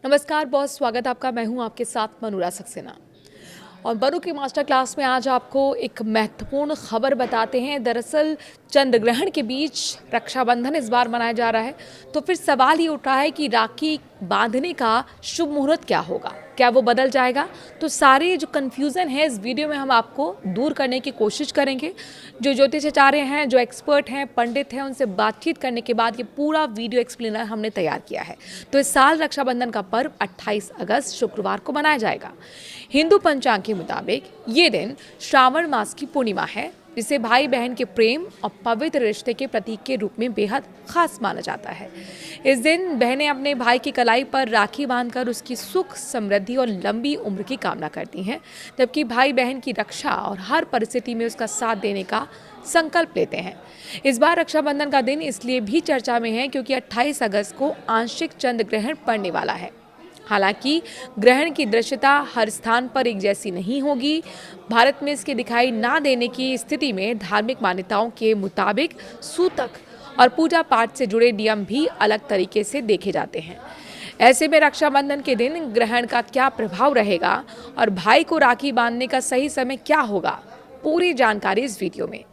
नमस्कार, बहुत स्वागत है आपका। मैं हूं आपके साथ मनूरा सक्सेना और बरू की मास्टर क्लास में आज आपको एक महत्वपूर्ण खबर बताते हैं। दरअसल चंद्र ग्रहण के बीच रक्षाबंधन इस बार मनाया जा रहा है, तो फिर सवाल ही उठ रहा है कि राखी बांधने का शुभ मुहूर्त क्या होगा, क्या वो बदल जाएगा? तो सारे जो कन्फ्यूज़न है इस वीडियो में हम आपको दूर करने की कोशिश करेंगे। जो ज्योतिषाचार्य हैं, जो एक्सपर्ट हैं, पंडित हैं, उनसे बातचीत करने के बाद ये पूरा वीडियो एक्सप्लेनर हमने तैयार किया है। तो इस साल रक्षाबंधन का पर्व 28 अगस्त शुक्रवार को मनाया जाएगा। हिंदू पंचांग के मुताबिक ये दिन श्रावण मास की पूर्णिमा है, जिसे भाई बहन के प्रेम और पवित्र रिश्ते के प्रतीक के रूप में बेहद खास माना जाता है। इस दिन बहनें अपने भाई की कलाई पर राखी बांधकर उसकी सुख, समृद्धि और लंबी उम्र की कामना करती हैं, जबकि भाई बहन की रक्षा और हर परिस्थिति में उसका साथ देने का संकल्प लेते हैं। इस बार रक्षाबंधन का दिन इसलिए भी चर्चा में है क्योंकि 28 अगस्त को आंशिक चंद्र ग्रहण पड़ने वाला है। हालांकि ग्रहण की दृश्यता हर स्थान पर एक जैसी नहीं होगी। भारत में इसके दिखाई ना देने की स्थिति में धार्मिक मान्यताओं के मुताबिक सूतक और पूजा पाठ से जुड़े नियम भी अलग तरीके से देखे जाते हैं। ऐसे में रक्षाबंधन के दिन ग्रहण का क्या प्रभाव रहेगा और भाई को राखी बांधने का सही समय क्या होगा, पूरी जानकारी इस वीडियो में।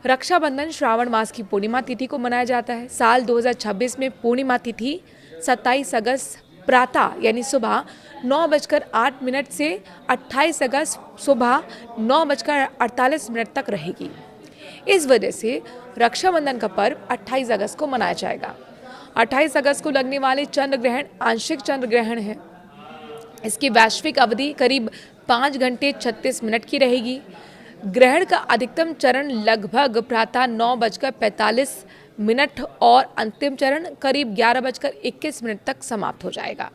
रक्षाबंधन श्रावण मास की पूर्णिमा तिथि को मनाया जाता है। साल 2026 में पूर्णिमा तिथि 27 अगस्त प्रातः यानी सुबह 9:08 से 28 अगस्त सुबह 9:48 तक रहेगी। इस वजह से रक्षाबंधन का पर्व 28 अगस्त को मनाया जाएगा। 28 अगस्त को लगने वाले चंद्र ग्रहण आंशिक चंद्र ग्रहण है। इसकी वैश्विक अवधि करीब 5 घंटे 36 मिनट की रहेगी। ग्रहण का अधिकतम चरण लगभग प्रातः 9:45 और अंतिम चरण करीब 11:21 तक समाप्त हो जाएगा।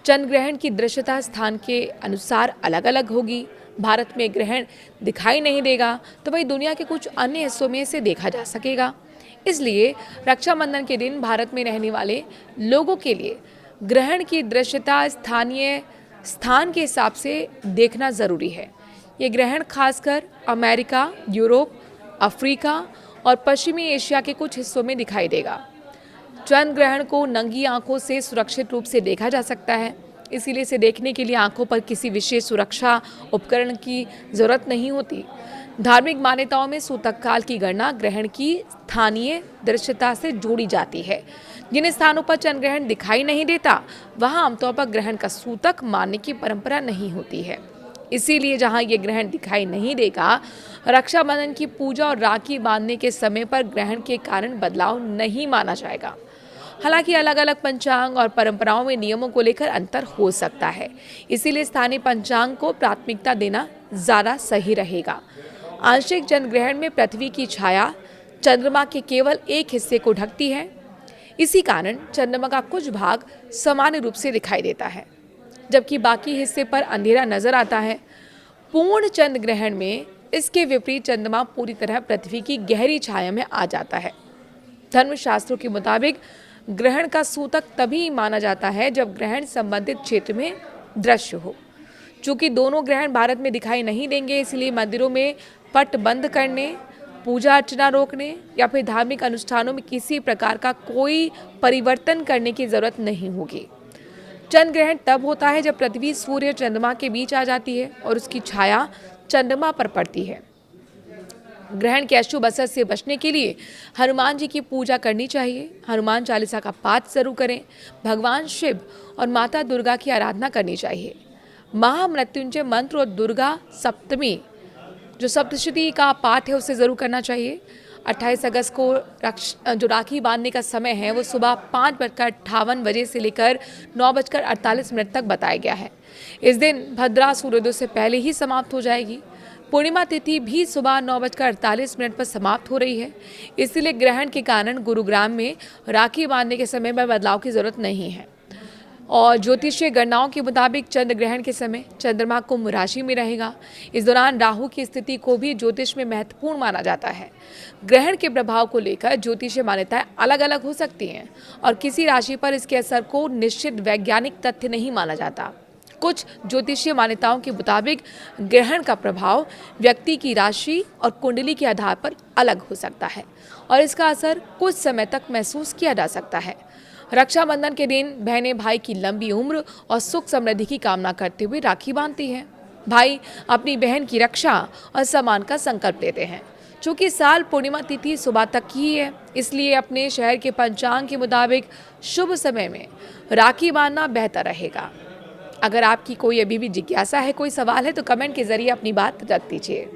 चंद्र ग्रहण की दृश्यता स्थान के अनुसार अलग अलग होगी। भारत में ग्रहण दिखाई नहीं देगा, तो वहीं दुनिया के कुछ अन्य हिस्सों में इसे देखा जा सकेगा। इसलिए रक्षाबंधन के दिन भारत में रहने वाले लोगों के लिए ग्रहण की दृश्यता स्थानीय स्थान के हिसाब से देखना ज़रूरी है। ये ग्रहण खासकर अमेरिका, यूरोप, अफ्रीका और पश्चिमी एशिया के कुछ हिस्सों में दिखाई देगा। चंद्र ग्रहण को नंगी आंखों से सुरक्षित रूप से देखा जा सकता है, इसीलिए इसे देखने के लिए आंखों पर किसी विशेष सुरक्षा उपकरण की जरूरत नहीं होती। धार्मिक मान्यताओं में सूतक काल की गणना ग्रहण की स्थानीय दृश्यता से जोड़ी जाती है। जिन स्थानों पर चंद्र ग्रहण दिखाई नहीं देता, वहां आमतौर पर ग्रहण का सूतक मानने की परंपरा नहीं होती है। इसीलिए जहां ये ग्रहण दिखाई नहीं देगा, रक्षाबंधन की पूजा और राखी बांधने के समय पर ग्रहण के कारण बदलाव नहीं माना जाएगा। हालांकि अलग अलग पंचांग और परंपराओं में नियमों को लेकर अंतर हो सकता है, इसीलिए स्थानीय पंचांग को प्राथमिकता देना ज़्यादा सही रहेगा। आंशिक चंद्र ग्रहण में पृथ्वी की छाया चंद्रमा के केवल एक हिस्से को ढकती है। इसी कारण चंद्रमा का कुछ भाग सामान्य रूप से दिखाई देता है, जबकि बाकी हिस्से पर अंधेरा नजर आता है। पूर्ण चंद्र ग्रहण में इसके विपरीत चंद्रमा पूरी तरह पृथ्वी की गहरी छाया में आ जाता है। धर्मशास्त्रों के मुताबिक ग्रहण का सूतक तभी माना जाता है जब ग्रहण संबंधित क्षेत्र में दृश्य हो। चूंकि दोनों ग्रहण भारत में दिखाई नहीं देंगे, इसलिए मंदिरों में पट बंद करने, पूजा अर्चना रोकने या फिर धार्मिक अनुष्ठानों में किसी प्रकार का कोई परिवर्तन करने की जरूरत नहीं होगी। चंद्र ग्रहण तब होता है जब पृथ्वी सूर्य और चंद्रमा के बीच आ जाती है और उसकी छाया चंद्रमा पर पड़ती है। ग्रहण के अशुभ असर से बचने के लिए हनुमान जी की पूजा करनी चाहिए। हनुमान चालीसा का पाठ जरूर करें। भगवान शिव और माता दुर्गा की आराधना करनी चाहिए। महामृत्युंजय मंत्र और दुर्गा सप्तमी जो सप्तशती का पाठ है उसे जरूर करना चाहिए। 28 अगस्त को जो राखी बांधने का समय है वो सुबह 5:58 से लेकर 9:48 तक बताया गया है। इस दिन भद्रा सूर्योदय से पहले ही समाप्त हो जाएगी। पूर्णिमा तिथि भी सुबह 9:48 पर समाप्त हो रही है। इसलिए ग्रहण के कारण गुरुग्राम में राखी बांधने के समय में बदलाव की जरूरत नहीं है। और ज्योतिषीय गणनाओं के मुताबिक चंद्र ग्रहण के समय चंद्रमा कुंभ राशि में रहेगा। इस दौरान राहु की स्थिति को भी ज्योतिष में महत्वपूर्ण माना जाता है। ग्रहण के प्रभाव को लेकर ज्योतिषीय मान्यताएं अलग अलग हो सकती हैं और किसी राशि पर इसके असर को निश्चित वैज्ञानिक तथ्य नहीं माना जाता। कुछ ज्योतिषीय मान्यताओं के मुताबिक ग्रहण का प्रभाव व्यक्ति की राशि और कुंडली के आधार पर अलग हो सकता है और इसका असर कुछ समय तक महसूस किया जा सकता है। रक्षाबंधन के दिन बहनें भाई की लंबी उम्र और सुख समृद्धि की कामना करते हुए राखी बांधती हैं। भाई अपनी बहन की रक्षा और सम्मान का संकल्प लेते हैं। चूंकि साल पूर्णिमा तिथि सुबह तक की ही है, इसलिए अपने शहर के पंचांग के मुताबिक शुभ समय में राखी बांधना बेहतर रहेगा। अगर आपकी कोई अभी भी जिज्ञासा है, कोई सवाल है, तो कमेंट के जरिए अपनी बात रख दीजिए।